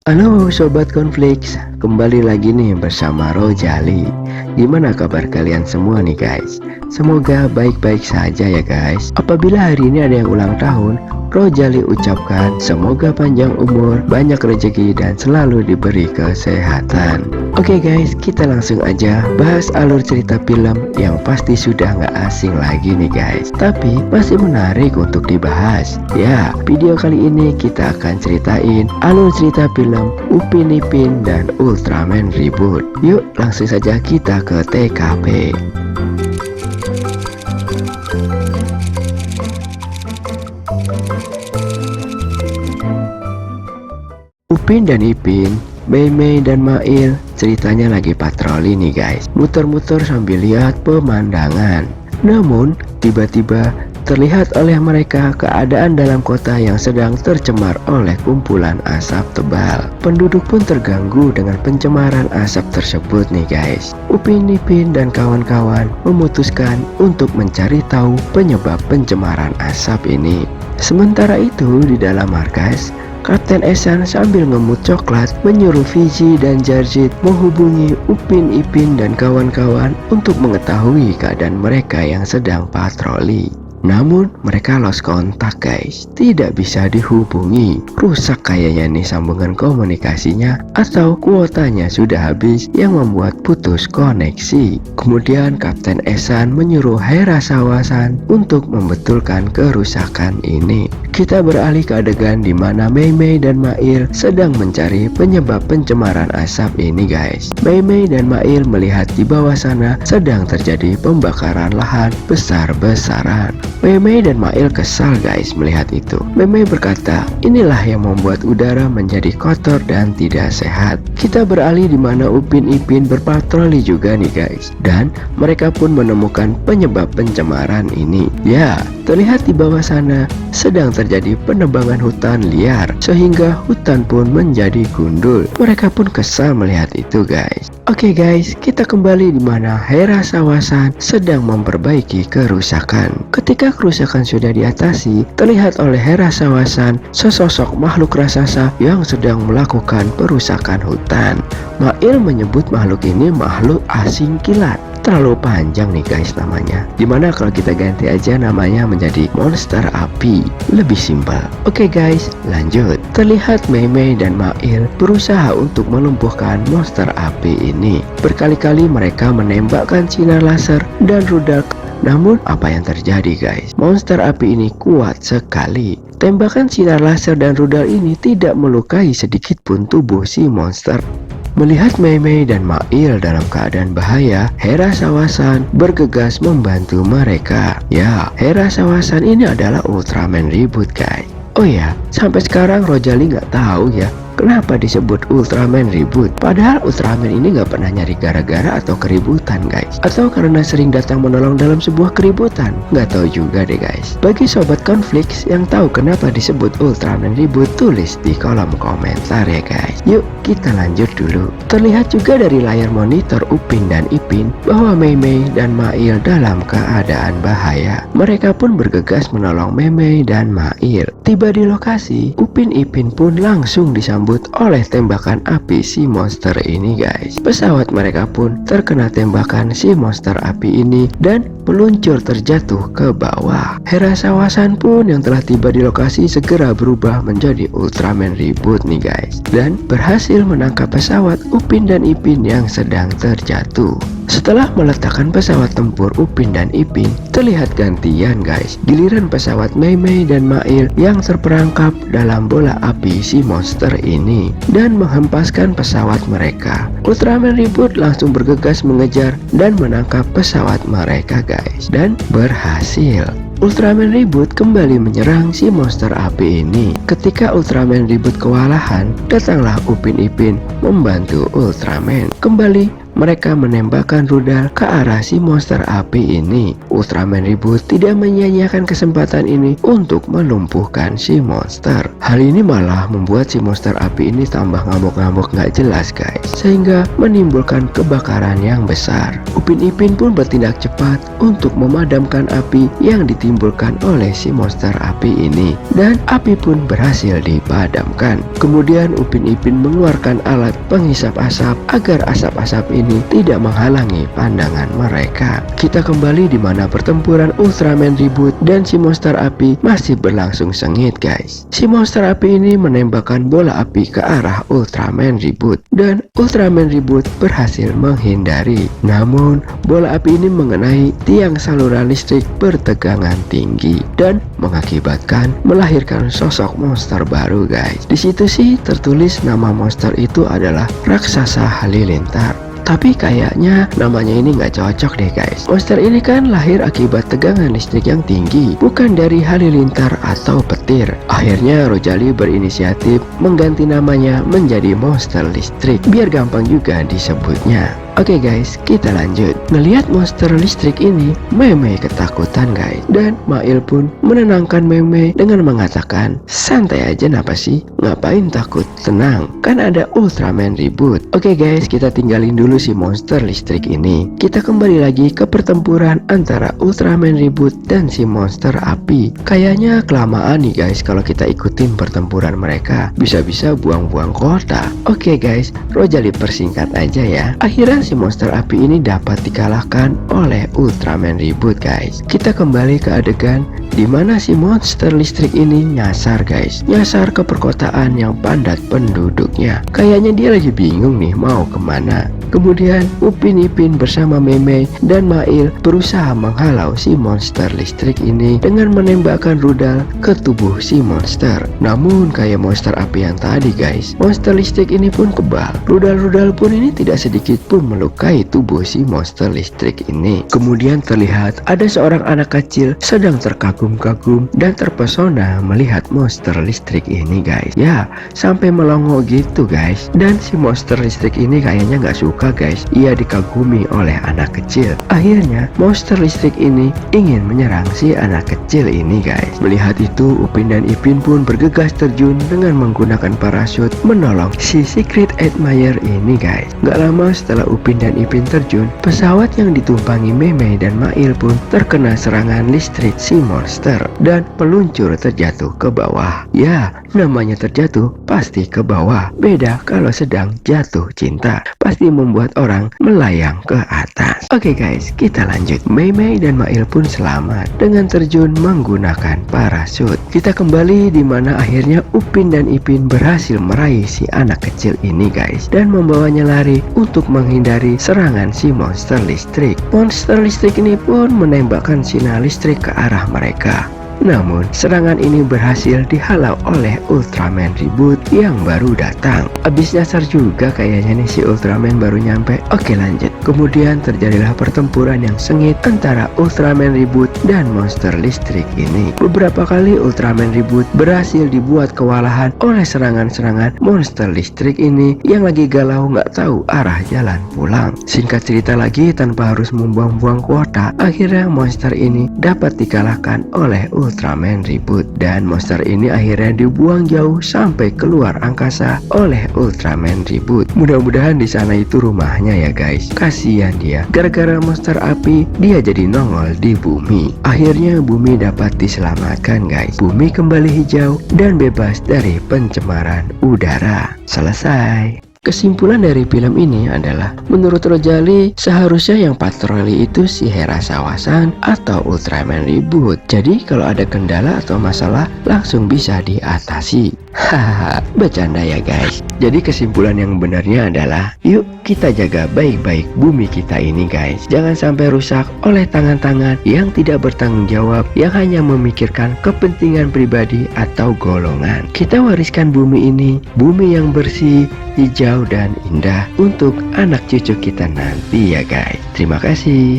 Halo Sobat Konfliks, kembali lagi nih bersama Rojali. Gimana kabar kalian semua nih guys? Semoga baik-baik saja ya guys. Apabila hari ini ada yang ulang tahun, Rojali ucapkan semoga panjang umur, banyak rezeki dan selalu diberi kesehatan. Oke guys, kita langsung aja bahas alur cerita film yang pasti sudah nggak asing lagi nih guys, tapi masih menarik untuk dibahas. Ya, video kali ini kita akan ceritain alur cerita film Upin Ipin dan Ultraman Reboot. Yuk langsung saja kita ke TKP. Upin dan Ipin, Mei Mei dan Mail ceritanya lagi patroli nih guys, muter-muter sambil lihat pemandangan. Namun tiba-tiba terlihat oleh mereka keadaan dalam kota yang sedang tercemar oleh kumpulan asap tebal. Penduduk pun terganggu dengan pencemaran asap tersebut nih guys. Upin Ipin dan kawan-kawan memutuskan untuk mencari tahu penyebab pencemaran asap ini. Sementara itu di dalam markas, Kapten Ehsan sambil ngemut coklat menyuruh Fiji dan Jarjit menghubungi Upin Ipin dan kawan-kawan untuk mengetahui keadaan mereka yang sedang patroli. Namun mereka lost kontak guys, tidak bisa dihubungi. Rusak kayaknya nih sambungan komunikasinya, atau kuotanya sudah habis yang membuat putus koneksi. Kemudian Kapten Ehsan menyuruh Hera Sawasan untuk membetulkan kerusakan ini. Kita beralih ke adegan di mana Mei Mei dan Mail sedang mencari penyebab pencemaran asap ini guys. Mei Mei dan Mail melihat di bawah sana sedang terjadi pembakaran lahan besar-besaran. Mei Mei dan Mail kesal guys melihat itu. Mei Mei berkata, inilah yang membuat udara menjadi kotor dan tidak sehat. Kita beralih di mana Upin Ipin berpatroli juga nih guys, dan mereka pun menemukan penyebab pencemaran ini. Ya, terlihat di bawah sana sedang terjadi penebangan hutan liar, sehingga hutan pun menjadi gundul. Mereka pun kesal melihat itu guys. Oke guys, kita kembali di mana Hera Sawasan sedang memperbaiki kerusakan. Ketika kerusakan sudah diatasi, terlihat oleh Hera Sawasan sesosok makhluk raksasa yang sedang melakukan perusakan hutan. Mail menyebut makhluk ini makhluk asing kilat. Terlalu panjang nih guys namanya. Dimana kalau kita ganti aja namanya menjadi monster api, lebih simpel. Oke guys, lanjut. Terlihat Mei Mei dan Mail berusaha untuk melumpuhkan monster api ini. Berkali-kali mereka menembakkan sinar laser dan rudal. Namun apa yang terjadi guys? Monster api ini kuat sekali. Tembakan sinar laser dan rudal ini tidak melukai sedikit pun tubuh si monster. Melihat Mei Mei dan Mail dalam keadaan bahaya, Hera Sawasan bergegas membantu mereka. Ya, Hera Sawasan ini adalah Ultraman Reboot guys. Oh ya, sampai sekarang Rojali nggak tahu ya kenapa disebut Ultraman Reboot. Padahal Ultraman ini nggak pernah nyari gara-gara atau keributan guys. Atau karena sering datang menolong dalam sebuah keributan. Nggak tahu juga deh guys. Bagi Sobat Konfliks yang tahu kenapa disebut Ultraman Reboot, tulis di kolom komentar ya guys. Yuk kita lanjut dulu. Terlihat juga dari layar monitor Upin dan Ipin bahwa Mei Mei dan Mail dalam keadaan bahaya. Mereka pun bergegas menolong Mei Mei dan Mail. Tiba di lokasi, Upin Ipin pun langsung disambut oleh tembakan api si monster ini guys. Pesawat mereka pun terkena tembakan si monster api ini dan meluncur terjatuh ke bawah. Hera Sawasan pun yang telah tiba di lokasi segera berubah menjadi Ultraman Reboot nih guys, dan berhasil menangkap pesawat Upin dan Ipin yang sedang terjatuh. Setelah meletakkan pesawat tempur Upin dan Ipin, terlihat gantian guys. Giliran pesawat Mei Mei dan Mail yang terperangkap dalam bola api si monster ini dan menghempaskan pesawat mereka. Ultraman Reboot langsung bergegas mengejar dan menangkap pesawat mereka guys, dan berhasil. Ultraman Reboot kembali menyerang si monster api ini. Ketika Ultraman Reboot kewalahan, datanglah Upin Ipin membantu Ultraman. Kembali mereka menembakkan rudal ke arah si monster api ini. Ultraman Reboot tidak menyia-nyiakan kesempatan ini untuk melumpuhkan si monster. Hal ini malah membuat si monster api ini tambah ngamuk-ngamuk gak jelas guys, sehingga menimbulkan kebakaran yang besar. Upin Ipin pun bertindak cepat untuk memadamkan api yang ditimbulkan oleh si monster api ini, dan api pun berhasil dipadamkan. Kemudian Upin Ipin mengeluarkan alat penghisap asap agar asap-asap ini tidak menghalangi pandangan mereka. Kita kembali di mana pertempuran Ultraman Reboot dan si monster api masih berlangsung sengit guys. Si monster api ini menembakkan bola api ke arah Ultraman Reboot dan Ultraman Reboot berhasil menghindari. Namun bola api ini mengenai tiang saluran listrik bertegangan tinggi dan mengakibatkan melahirkan sosok monster baru guys. Di situ sih tertulis nama monster itu adalah Raksasa Halilintar. Tapi kayaknya namanya ini nggak cocok deh guys. Monster ini kan lahir akibat tegangan listrik yang tinggi, bukan dari halilintar atau petir. Akhirnya Rojali berinisiatif mengganti namanya menjadi monster listrik, biar gampang juga disebutnya. Oke guys, kita lanjut. Ngelihat monster listrik ini, Mei ketakutan guys. Dan Mail pun menenangkan Mei dengan mengatakan, santai aja napa sih? Ngapain takut? Tenang, kan ada Ultraman Reboot. Oke guys, kita tinggalin dulu si monster listrik ini. Kita kembali lagi ke pertempuran antara Ultraman Reboot dan si monster api. Kayaknya kelamaan nih guys kalau kita ikutin pertempuran mereka. Bisa-bisa buang-buang kota. Oke guys, Rojali persingkat aja ya. Akhirnya si monster api ini dapat dikalahkan oleh Ultraman Reboot guys. Kita kembali ke adegan di mana si monster listrik ini nyasar guys. Nyasar ke perkotaan yang padat penduduknya. Kayaknya dia lagi bingung nih mau kemana. Kemudian Upin Ipin bersama Mei dan Mail berusaha menghalau si monster listrik ini dengan menembakkan rudal ke tubuh si monster. Namun kayak monster api yang tadi guys, monster listrik ini pun kebal. Rudal-rudal pun ini tidak sedikit pun melukai tubuh si monster listrik ini. Kemudian terlihat ada seorang anak kecil sedang terkagum-kagum dan terpesona melihat monster listrik ini guys. Ya, sampai melongo gitu guys. Dan si monster listrik ini kayaknya nggak suka guys, ia dikagumi oleh anak kecil. Akhirnya monster listrik ini ingin menyerang si anak kecil ini guys. Melihat itu Upin dan Ipin pun bergegas terjun dengan menggunakan parasut menolong si Secret Admirer ini guys. Gak lama setelah Upin dan Ipin terjun, pesawat yang ditumpangi Mei dan Mail pun terkena serangan listrik si monster dan meluncur terjatuh ke bawah. Ya, namanya terjatuh pasti ke bawah. Beda kalau sedang jatuh cinta, pasti membuat orang melayang ke atas. Oke guys, kita lanjut. Mei dan Mail pun selamat dengan terjun menggunakan parasut. Kita kembali di mana akhirnya Upin dan Ipin berhasil meraih si anak kecil ini guys dan membawanya lari untuk menghindari serangan si monster listrik. Monster listrik ini pun menembakkan sinar listrik ke arah mereka. Namun serangan ini berhasil dihalau oleh Ultraman Reboot yang baru datang. Abis nyasar juga kayaknya nih si Ultraman baru nyampe. Oke lanjut. Kemudian terjadilah pertempuran yang sengit antara Ultraman Reboot dan monster listrik ini. Beberapa kali Ultraman Reboot berhasil dibuat kewalahan oleh serangan-serangan monster listrik ini yang lagi galau nggak tahu arah jalan pulang. Singkat cerita lagi, tanpa harus membuang-buang kuota, akhirnya monster ini dapat dikalahkan oleh Ultraman Reboot dan monster ini akhirnya dibuang jauh sampai keluar angkasa oleh Ultraman Reboot. Mudah-mudahan di sana itu rumahnya ya guys. Kasihan dia, gara-gara monster api dia jadi nongol di bumi. Akhirnya bumi dapat diselamatkan guys. Bumi kembali hijau dan bebas dari pencemaran udara. Selesai. Kesimpulan dari film ini adalah, menurut Rojali seharusnya yang patroli itu si Hera Sawasan atau Ultraman Reboot. Jadi kalau ada kendala atau masalah langsung bisa diatasi. Hahaha, bercanda ya guys. Jadi kesimpulan yang benarnya adalah, yuk kita jaga baik-baik bumi kita ini guys. Jangan sampai rusak oleh tangan-tangan yang tidak bertanggung jawab, yang hanya memikirkan kepentingan pribadi atau golongan. Kita wariskan bumi ini, bumi yang bersih, hijau dan indah untuk anak cucu kita nanti ya guys. Terima kasih.